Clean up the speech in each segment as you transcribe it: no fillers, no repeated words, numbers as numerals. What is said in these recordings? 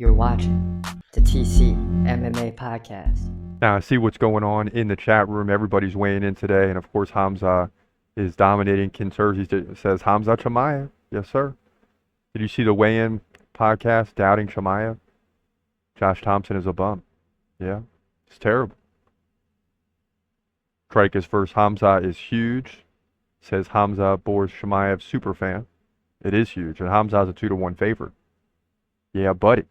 You're watching the TCMMA podcast. Now, I see what's going on in the chat room. Everybody's weighing in today. And of course, Hamza is dominating. Kinturzi says, Khamzat Chimaev. Yes, sir. Did you see the weigh-in podcast, Doubting Chimaev? Josh Thompson is a bum. Yeah, it's terrible. Trike is first. Hamza is huge. Says Hamza, Boris Chimaev, super fan. It is huge. And Hamza's a 2-1 favorite. Yeah, buddy.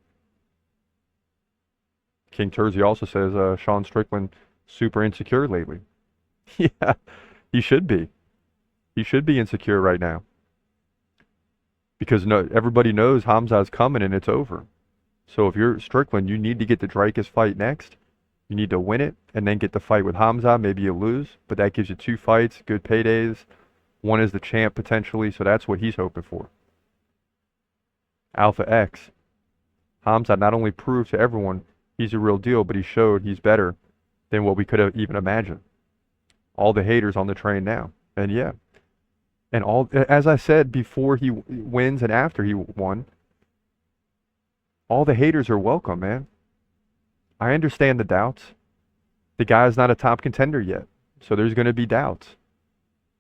King Terzi also says Sean Strickland super insecure lately. Yeah, he should be. He should be insecure right now. Because everybody knows Hamza's coming and it's over. So if you're Strickland, you need to get the Dreykus fight next. You need to win it and then get the fight with Hamza. Maybe you lose, but that gives you 2 fights, good paydays. One is the champ potentially, so that's what he's hoping for. Alpha X. Hamza not only proved to everyone he's a real deal, but he showed he's better than what we could have even imagined. All the haters on the train now. And yeah. And all, as I said before he wins and after he won, all the haters are welcome, man. I understand the doubts. The guy's not a top contender yet, so there's going to be doubts.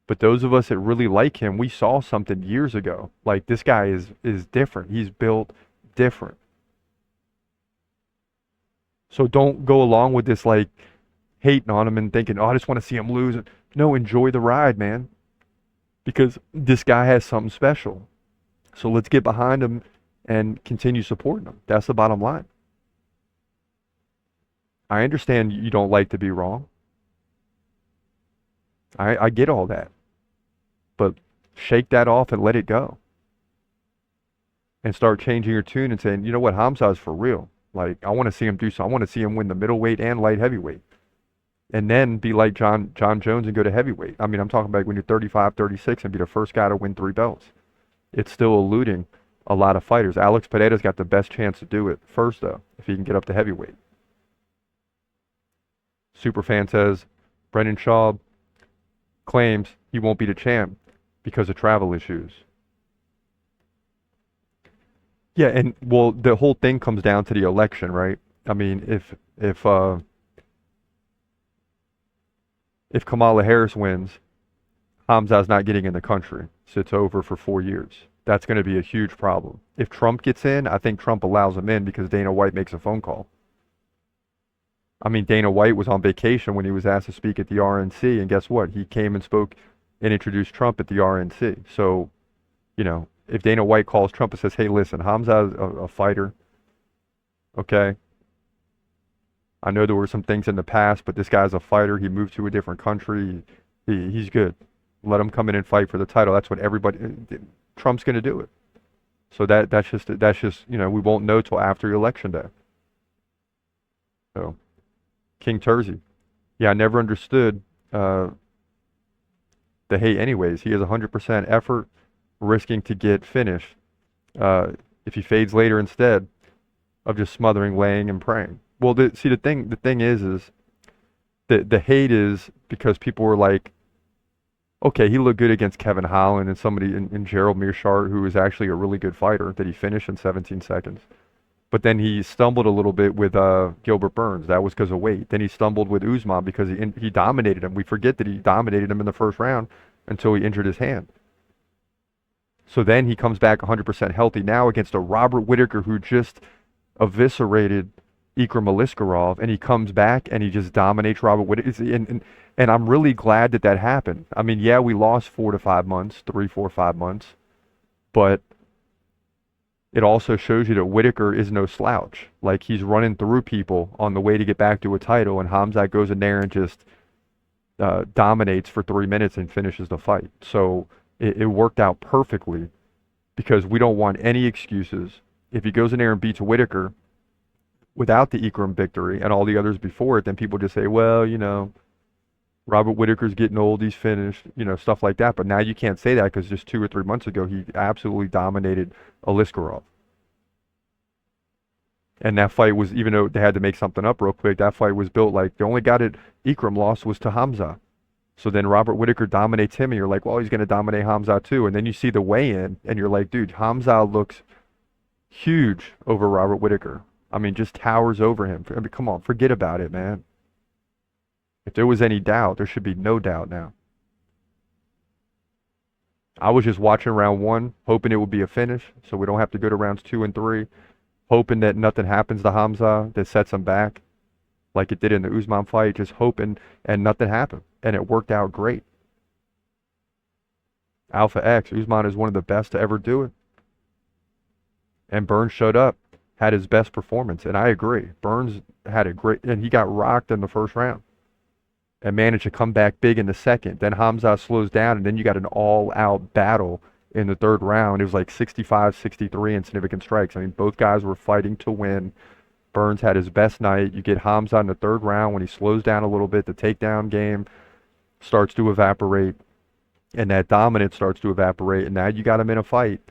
But those of us that really like him, we saw something years ago. Like, this guy is different. He's built different. So don't go along with this, like, hating on him and thinking, oh, I just want to see him lose. No, enjoy the ride, man. Because this guy has something special. So let's get behind him and continue supporting him. That's the bottom line. I understand you don't like to be wrong. I get all that. But shake that off and let it go. And start changing your tune and saying, you know what, Hamza's for real. Like, I want to see him do so. I want to see him win the middleweight and light heavyweight. And then be like John Jones and go to heavyweight. I mean, I'm talking about when you're 35, 36 and be the first guy to win 3 belts. It's still eluding a lot of fighters. Alex Pereira's got the best chance to do it first, though, if he can get up to heavyweight. Superfan says, Brendan Schaub claims he won't be the champ because of travel issues. Yeah, and well, the whole thing comes down to the election, right? I mean, if Kamala Harris wins, Hamza's not getting in the country, so it's over for 4 years. That's going to be a huge problem. If Trump gets in, I think Trump allows him in because Dana White makes a phone call. I mean, Dana White was on vacation when he was asked to speak at the RNC, and guess what? He came and spoke and introduced Trump at the RNC. So, you know, if Dana White calls Trump and says, hey, listen, Hamza's a fighter, okay? I know there were some things in the past, but this guy's a fighter. He moved to a different country. He's good. Let him come in and fight for the title. That's what everybody, Trump's going to do it. So that's just, you know, we won't know till after Election Day. So, King Terzi. Yeah, I never understood the hate anyways. He has 100% effort, risking to get finished. If he fades later instead of just smothering, laying, and praying. Well, the thing is the hate is because people were like, okay, he looked good against Kevin Holland and somebody in Gerald Mearshart, who is actually a really good fighter, that he finished in 17 seconds. But then he stumbled a little bit with Gilbert Burns. That was because of weight. Then he stumbled with Usman because he dominated him. We forget that he dominated him in the first round until he injured his hand. So then he comes back 100% healthy now against a Robert Whittaker who just eviscerated Ikram Aliskerov, and he comes back and he just dominates Robert Whittaker. And I'm really glad that happened. I mean, yeah, we lost 4 to 5 months, 3, 4, 5 months, but it also shows you that Whittaker is no slouch. Like, he's running through people on the way to get back to a title, and Khamzat goes in there and just dominates for 3 minutes and finishes the fight. So it worked out perfectly because we don't want any excuses. If he goes in there and beats Whittaker without the Ikram victory and all the others before it, then people just say, well, you know, Robert Whittaker's getting old, he's finished, you know, stuff like that. But now you can't say that because just 2 or 3 months ago, he absolutely dominated Aliskerov. And that fight was, even though they had to make something up real quick, that fight was built like the only guy that Ikram lost was to Khamzat. So then Robert Whittaker dominates him, and you're like, well, he's going to dominate Khamzat too. And then you see the weigh-in, and you're like, dude, Khamzat looks Huge over Robert Whittaker. I mean, just towers over him. I mean, come on, forget about it, man. If there was any doubt, there should be no doubt now. I was just watching round 1, hoping it would be a finish, so we don't have to go to rounds 2 and 3, hoping that nothing happens to Khamzat that sets him back, like it did in the Usman fight, just hoping, and nothing happened, and it worked out great. Alpha X, Usman is one of the best to ever do it. And Burns showed up, had his best performance, and I agree. Burns had a great, and he got rocked in the first round and managed to come back big in the second. Then Khamzat slows down, and then you got an all-out battle in the third round. It was like 65-63 in significant strikes. I mean, both guys were fighting to win. Burns had his best night. You get Khamzat in the third round when he slows down a little bit. The takedown game starts to evaporate, and that dominance starts to evaporate, and now you got him in a fight.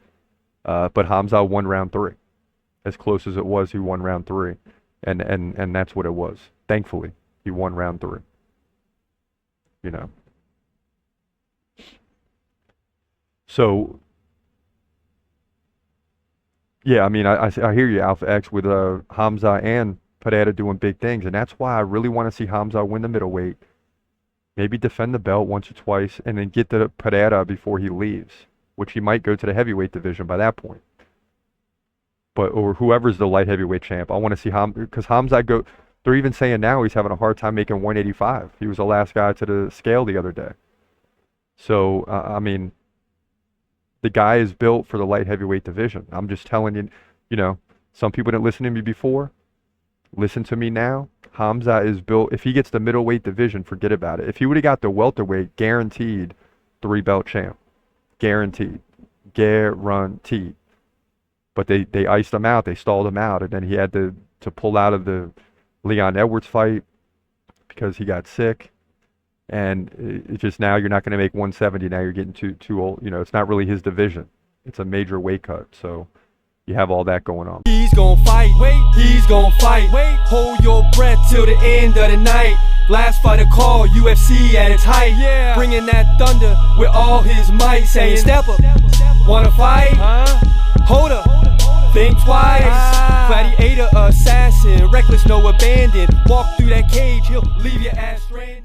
But Khamzat won round 3. As close as it was, he won round 3. And that's what it was. Thankfully, he won round 3. You know. So, yeah, I mean, I hear you, Alpha X, with Khamzat and Pereira doing big things. And that's why I really want to see Khamzat win the middleweight. Maybe defend the belt once or twice, and then get to Pereira before he leaves, which he might go to the heavyweight division by that point. But, or whoever's the light heavyweight champ. I want to see because Khamzat they're even saying now he's having a hard time making 185. He was the last guy to the scale the other day. So, I mean, the guy is built for the light heavyweight division. I'm just telling you, you know, some people didn't listen to me before. Listen to me now. Khamzat is built, if he gets the middleweight division, forget about it. If he would have got the welterweight, guaranteed 3-belt champ. Guaranteed. Guaranteed. But they iced him out. They stalled him out. And then he had to pull out of the Leon Edwards fight because he got sick. And it's just now you're not going to make 170. Now you're getting too old. You know, it's not really his division. It's a major weight cut. So you have all that going on. He's gonna fight. Wait. He's gonna fight. Wait. Hold your breath till the end of the night. Last fighter call, UFC at its height. Yeah. Bringing that thunder with all his might. Saying, step up. Wanna fight? Hold up. Think twice. Gladiator, assassin, reckless, no abandon. Walk through that cage, he'll leave your ass stranded.